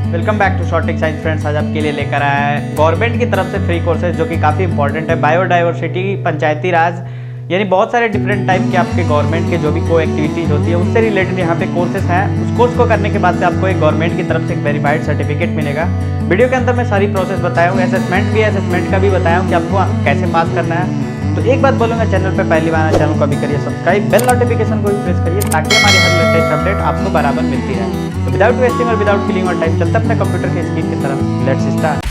Welcome back to शॉर्टिक science friends. आज आपके लिए लेकर आया है गवर्नमेंट की तरफ से फ्री कोर्सेज जो कि काफ़ी इंपॉर्टेंट है। बायोडाइवर्सिटी, पंचायती राज, यानी बहुत सारे डिफरेंट टाइप के आपके गवर्नमेंट के जो भी को एक्टिविटीज़ होती है उससे रिलेटेड यहाँ पे कोर्सेज हैं। उस कोर्स को करने के बाद से आपको एक गवर्नमेंट की तरफ से एक वेरीफाइड सर्टिफिकेट मिलेगा। वीडियो के अंदर मैं सारी प्रोसेस बताया हूँ, असेसमेंट का भी बताया हूँ कि आपको कैसे पास करना है। तो एक बात बोलूँगा, चैनल पे पहली बार चैनल को अभी करिए सब्सक्राइब, बेल नोटिफिकेशन को भी प्रेस करिए ताकि हमारी हर लेटेस्ट अपडेट आपको बराबर मिलती रहे। तो विदाउट वेस्टिंग और विदाउट किलिंग और टाइम चलते अपने कंप्यूटर के स्क्रीन की तरफ। Let's start.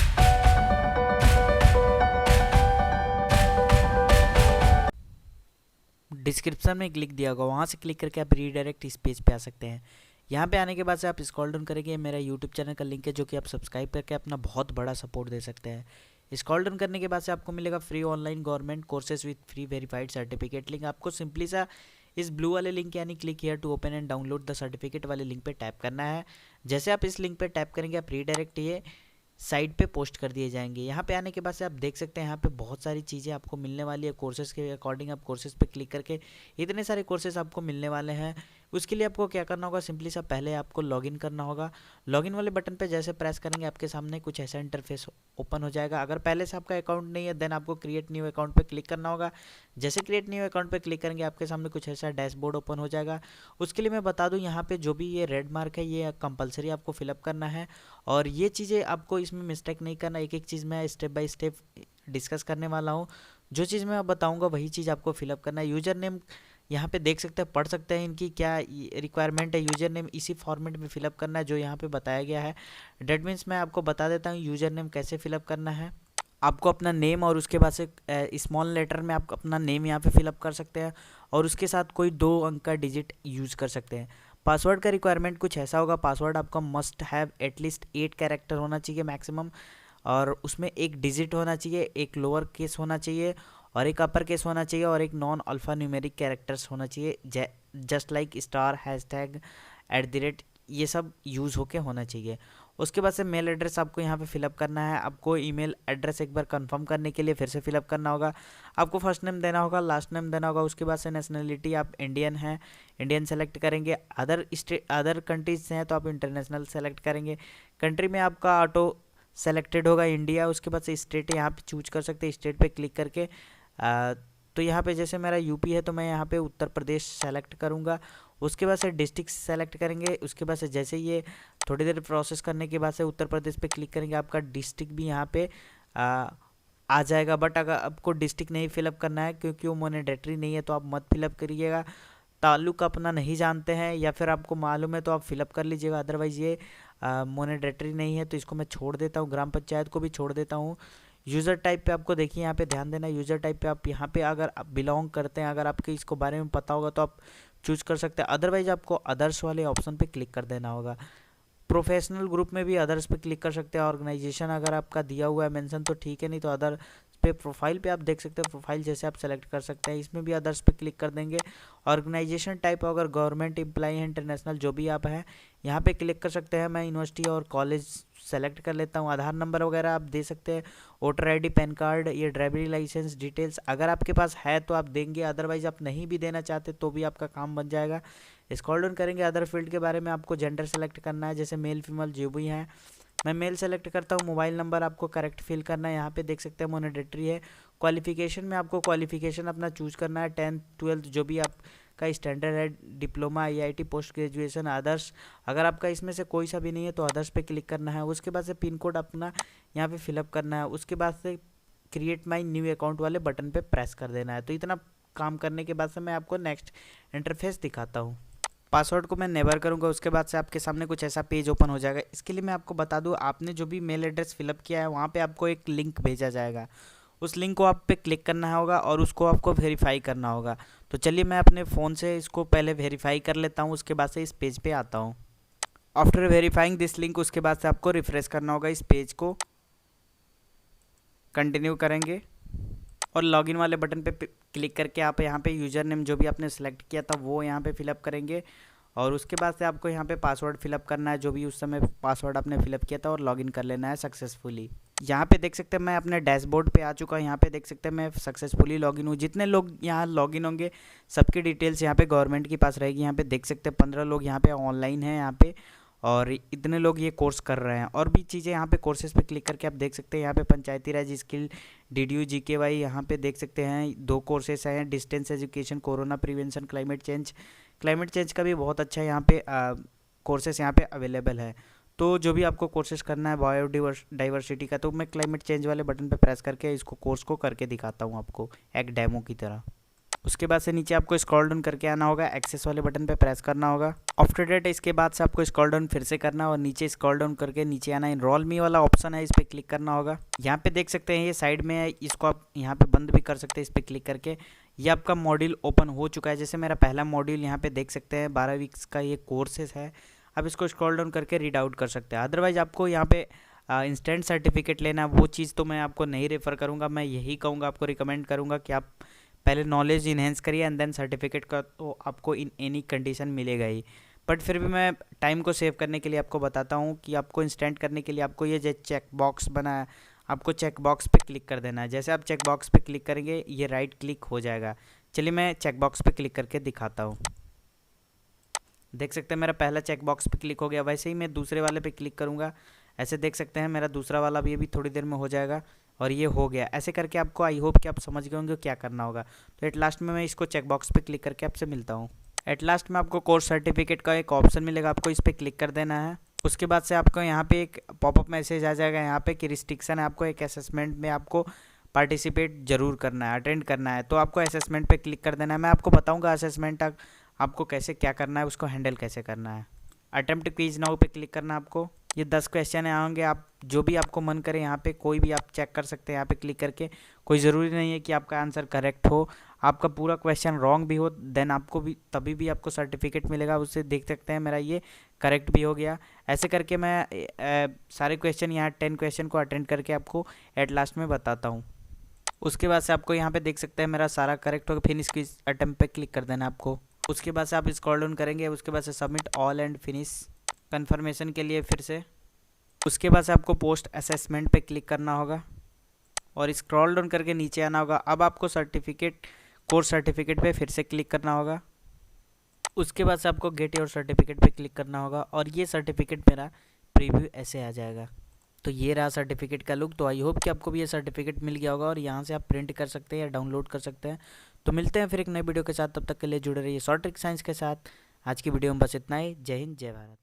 डिस्क्रिप्शन में एक लिंक दिया होगा, वहाँ से क्लिक करके आप रीडायरेक्ट इस पेज पे आ सकते हैं। यहाँ पे आने के बाद से आप स्क्रॉल डाउन करेंगे, मेरा यूट्यूब चैनल का लिंक है जो कि आप सब्सक्राइब करके अपना बहुत बड़ा सपोर्ट दे सकते हैं। स्क्रॉल डाउन करने के बाद से आपको मिलेगा free online government courses with free verified certificate link. आपको सिंपली सा इस ब्लू वाले लिंक यानी click here to open and download the certificate वाले लिंक पे टैप करना है। जैसे आप इस लिंक पे टैप करेंगे आप रीडायरेक्ट ये साइट पे पोस्ट कर दिए जाएंगे। यहाँ पे आने के बाद से आप देख सकते हैं यहाँ पे बहुत सारी चीज़ें आपको मिलने वाली है। कोर्सेज़ के अकॉर्डिंग आप कोर्सेज़ पे क्लिक करके इतने सारे कोर्सेज़ आपको मिलने वाले हैं। उसके लिए आपको क्या करना होगा, सिंपली सा पहले आपको लॉगिन करना होगा। लॉगिन वाले बटन पे जैसे प्रेस करेंगे आपके सामने कुछ ऐसा इंटरफेस ओपन हो जाएगा। अगर पहले से आपका अकाउंट नहीं है देन आपको क्रिएट न्यू अकाउंट पे क्लिक करना होगा। जैसे क्रिएट न्यू अकाउंट पे क्लिक करेंगे आपके सामने कुछ ऐसा डैशबोर्ड ओपन हो जाएगा। उसके लिए मैं बता दूं, यहाँ पे जो भी ये रेड मार्क है ये कंपलसरी आपको फिलअप करना है और ये चीज़ें आपको इसमें मिस्टेक नहीं करना। एक एक चीज़ मैं स्टेप बाय स्टेप डिस्कस करने वाला हूँ। जो चीज़ मैं बताऊँगा वही चीज़ आपको फिलअप करना है। यूजर नेम यहाँ पे देख सकते हैं, पढ़ सकते हैं इनकी क्या रिक्वायरमेंट है। यूज़र नेम इसी फॉर्मेट में फिलअप करना है जो यहाँ पे बताया गया है। डेट मीन्स मैं आपको बता देता हूँ यूज़र नेम कैसे फिलअप करना है। आपको अपना नेम और उसके बाद से स्मॉल लेटर में आप अपना नेम यहाँ पे फिलअप कर सकते हैं और उसके साथ कोई 2 अंक का डिजिट यूज़ कर सकते हैं। पासवर्ड का रिक्वायरमेंट कुछ ऐसा होगा, पासवर्ड आपका मस्ट हैव एटलीस्ट 8 कैरेक्टर होना चाहिए मैक्सिमम, और उसमें एक डिजिट होना चाहिए, एक लोअर केस होना चाहिए और एक अपर केस होना चाहिए और एक नॉन अल्फ़ा न्यूमेरिक कैरेक्टर्स होना चाहिए। जस्ट लाइक स्टार, हैशटैग, @ ये सब यूज़ होके होना चाहिए। उसके बाद से मेल एड्रेस आपको यहाँ पे फिलअप करना है। आपको ईमेल एड्रेस एक बार कंफर्म करने के लिए फिर से फिलअप करना होगा। आपको फर्स्ट नेम देना होगा, लास्ट नेम देना होगा। उसके बाद से नेशनलिटी आप इंडियन हैं, इंडियन सेलेक्ट करेंगे। अदर कंट्रीज से हैं तो आप इंटरनेशनल सेलेक्ट करेंगे। कंट्री में आपका ऑटो सेलेक्टेड होगा इंडिया। उसके बाद से स्टेट यहाँ पे चूज कर सकते हैं, स्टेट पे क्लिक करके। तो यहाँ पे जैसे मेरा यूपी है तो मैं यहाँ पे उत्तर प्रदेश सेलेक्ट करूँगा। उसके बाद से डिस्ट्रिक्ट सेलेक्ट करेंगे। उसके बाद से जैसे ये थोड़ी देर प्रोसेस करने के बाद से उत्तर प्रदेश पे क्लिक करेंगे, आपका डिस्ट्रिक्ट भी यहाँ पे आ जाएगा। बट अगर आपको डिस्ट्रिक्ट नहीं फिलअप करना है क्योंकि वो मैंडेटरी नहीं है तो आप मत फिलअप करिएगा। ताल्लुक अपना नहीं जानते हैं या फिर आपको मालूम है तो आप फिलअप कर लीजिएगा, अदरवाइज़ ये मैंडेटरी नहीं है तो इसको मैं छोड़ देता हूँ। ग्राम पंचायत को भी छोड़ देता हूँ। यूज़र टाइप पे आपको देखिए यहाँ पे ध्यान देना। यूज़र टाइप पे आप यहाँ पे अगर आप बिलोंग करते हैं, अगर आपके इसको बारे में पता होगा तो आप चूज़ कर सकते हैं, अदरवाइज आपको अदर्स वाले ऑप्शन पे क्लिक कर देना होगा। प्रोफेशनल ग्रुप में भी अदर्स पे क्लिक कर सकते हैं। ऑर्गेनाइजेशन अगर आपका दिया हुआ है मेंशन तो ठीक है, नहीं तो अदर पे प्रोफाइल पे आप देख सकते हैं, प्रोफाइल जैसे आप सेलेक्ट कर सकते हैं। इसमें भी अदर्स पे क्लिक कर देंगे। ऑर्गेनाइजेशन टाइप अगर गवर्नमेंट एम्प्लॉई है, इंटरनेशनल जो भी आप हैं यहाँ पे क्लिक कर सकते हैं। मैं यूनिवर्सिटी और कॉलेज सेलेक्ट कर लेता हूँ। आधार नंबर वगैरह आप दे सकते हैं, वोटर ID, पैन कार्ड, ये ड्राइवरी लाइसेंस डिटेल्स अगर आपके पास है तो आप देंगे, अदरवाइज आप नहीं भी देना चाहते तो भी आपका काम बन जाएगा। स्क्रॉल डाउन करेंगे, अदर फील्ड के बारे में आपको जेंडर सेलेक्ट करना है, जैसे मेल फीमेल जो भी हैं। मैं मेल सेलेक्ट करता हूँ। मोबाइल नंबर आपको करेक्ट फिल करना है, यहाँ पे देख सकते हैं मैंडेटरी है। क्वालिफिकेशन में आपको क्वालिफिकेशन अपना चूज़ करना है, 10th 12th जो भी आपका स्टैंडर्ड है, diploma, IIT, post graduation, others. अगर आपका इसमें से कोई सा भी नहीं है तो अदर्स पे क्लिक करना है। उसके बाद से पिन कोड अपना यहाँ पे फिलअप करना है। उसके बाद से क्रिएट माई न्यू अकाउंट वाले बटन पे प्रेस कर देना है। तो इतना काम करने के बाद से मैं आपको नेक्स्ट इंटरफेस दिखाता हूँ। पासवर्ड को मैं नेवर करूंगा। उसके बाद से आपके सामने कुछ ऐसा पेज ओपन हो जाएगा। इसके लिए मैं आपको बता दूं, आपने जो भी मेल एड्रेस फिलअप किया है वहाँ पे आपको एक लिंक भेजा जाएगा। उस लिंक को आप पे क्लिक करना होगा और उसको आपको वेरीफाई करना होगा। तो चलिए मैं अपने फ़ोन से इसको पहले वेरीफाई कर लेता हूँ, उसके बाद से इस पेज पे आता हूँ। आफ्टर वेरीफाइंग दिस लिंक उसके बाद से आपको रिफ्रेश करना होगा इस पेज को। कंटिन्यू करेंगे और लॉगिन वाले बटन पे क्लिक करके आप यहाँ पे यूज़र नेम जो भी आपने सेलेक्ट किया था वो यहाँ पे फिलअप करेंगे और उसके बाद से आपको यहाँ पे पासवर्ड फिलअप करना है, जो भी उस समय पासवर्ड आपने फिलअप किया था, और लॉगिन कर लेना है सक्सेसफुली। यहाँ पे देख सकते हैं मैं अपने डैशबोर्ड पे आ चुका हूँ। यहाँ पे देख सकते हैं मैं सक्सेसफुली लॉगिन हूँ। जितने लोग यहाँ लॉगिन होंगे सबकी डिटेल्स यहाँ पे गवर्नमेंट के पास रहेगी। यहाँ पे देख सकते हैं 15 लोग यहाँ पे ऑनलाइन हैं यहाँ पे, और इतने लोग ये कोर्स कर रहे हैं। और भी चीज़ें यहाँ पे कोर्सेज पे क्लिक करके आप देख सकते हैं। यहाँ पे पंचायती राज स्किल, DDU GKY, यहाँ पे देख सकते हैं 2 कोर्सेज हैं, distance education, corona prevention, climate change का भी बहुत अच्छा यहाँ पे कोर्सेज यहाँ पे अवेलेबल है। तो जो भी आपको कोर्सेज करना है बायोडाइवर्सिटी का, तो मैं क्लाइमेट चेंज वाले बटन पे प्रेस करके इसको कोर्स को करके दिखाता हूँ आपको एक डेमो की तरह। उसके बाद से नीचे आपको स्क्रॉल डाउन करके आना होगा, एक्सेस वाले बटन पे प्रेस करना होगा। आफ्टर डेट इसके बाद से आपको स्क्रॉल डाउन फिर से करना और नीचे स्क्रॉल डाउन करके नीचे आना, इनरोल मी वाला ऑप्शन है, इस पर क्लिक करना होगा। यहाँ पे देख सकते हैं ये साइड में है, इसको आप यहाँ पे बंद भी कर सकते हैं इस पर क्लिक करके। ये आपका मॉड्यूल ओपन हो चुका है। जैसे मेरा पहला मॉड्यूल यहाँ पे देख सकते हैं 12 वीक्स का ये कोर्सेज है। आप इसको स्क्रॉल डाउन करके रीड आउट कर सकते हैं। अदरवाइज आपको यहाँ पे इंस्टेंट सर्टिफिकेट लेना, वो चीज़ तो मैं आपको नहीं रेफ़र करूँगा। मैं यही कहूँगा, आपको रिकमेंड करूँगा कि आप पहले नॉलेज इन्हेंस करिए एंड देन सर्टिफिकेट का तो आपको इन एनी कंडीशन मिलेगा ही। बट फिर भी मैं टाइम को सेव करने के लिए आपको बताता हूँ कि आपको इंस्टेंट करने के लिए आपको ये जो चेक बॉक्स बना है, आपको चेक बॉक्स पे क्लिक कर देना है। जैसे आप चेक बॉक्स पे क्लिक करेंगे ये राइट क्लिक हो जाएगा। चलिए मैं चेक बॉक्स पे क्लिक करके दिखाता हूँ। देख सकते हैं मेरा पहला चेक बॉक्स पे क्लिक हो गया। वैसे ही मैं दूसरे वाले पे क्लिक करूँगा, ऐसे देख सकते हैं मेरा दूसरा वाला भी अभी थोड़ी देर में हो जाएगा और ये हो गया। ऐसे करके आपको, आई होप कि आप समझ गए होंगे क्या करना होगा। तो एट लास्ट में मैं इसको चेक बॉक्स पे क्लिक करके आपसे मिलता हूँ। एट लास्ट में आपको कोर्स सर्टिफिकेट का एक ऑप्शन मिलेगा, आपको इस पर क्लिक कर देना है। उसके बाद से आपको यहाँ पे एक पॉपअप मैसेज आ जाएगा यहाँ पे कि रिस्ट्रिक्शन है, आपको एक असेसमेंट में आपको पार्टिसिपेट जरूर करना है, अटेंड करना है। तो आपको असेसमेंट पे क्लिक कर देना है। मैं आपको बताऊँगा असेसमेंट आपको कैसे क्या करना है, उसको हैंडल कैसे करना है। अटेम्प्ट क्विज नाउ पे क्लिक करना है आपको। ये 10 क्वेश्चन आएंगे, आप जो भी आपको मन करे यहाँ पे कोई भी आप चेक कर सकते हैं यहाँ पे क्लिक करके। कोई ज़रूरी नहीं है कि आपका आंसर करेक्ट हो, आपका पूरा क्वेश्चन रॉन्ग भी हो देन आपको भी तभी भी आपको सर्टिफिकेट मिलेगा। उससे देख सकते हैं मेरा ये करेक्ट भी हो गया। ऐसे करके मैं सारे क्वेश्चन यहाँ 10 क्वेश्चन को अटेंड करके आपको एट लास्ट में बताता हूँ। उसके बाद से आपको यहाँ पे देख सकते हैं मेरा सारा करेक्ट हो गया। फिनिश क्विज अटेम्प्ट पे क्लिक कर देना आपको। उसके बाद से आप स्क्रॉल डाउन करेंगे, उसके बाद से submit all and finish confirmation के लिए फिर से। उसके बाद से आपको पोस्ट असेसमेंट पे क्लिक करना होगा और स्क्रॉल डाउन करके नीचे आना होगा। अब आपको सर्टिफिकेट, कोर्स सर्टिफिकेट पे फिर से क्लिक करना होगा। उसके बाद से आपको गेट योर सर्टिफिकेट पे क्लिक करना होगा और ये सर्टिफिकेट मेरा प्रीव्यू ऐसे आ जाएगा। तो ये रहा सर्टिफिकेट का लुक। तो आई होप कि आपको भी ये सर्टिफिकेट मिल गया होगा और यहाँ से आप प्रिंट कर सकते हैं या डाउनलोड कर सकते हैं। तो मिलते हैं फिर एक नई वीडियो के साथ, तब तक के लिए जुड़े रहिए शॉर्ट ट्रिक साइंस के साथ। आज की वीडियो में बस इतना ही। जय हिंद, जय भारत।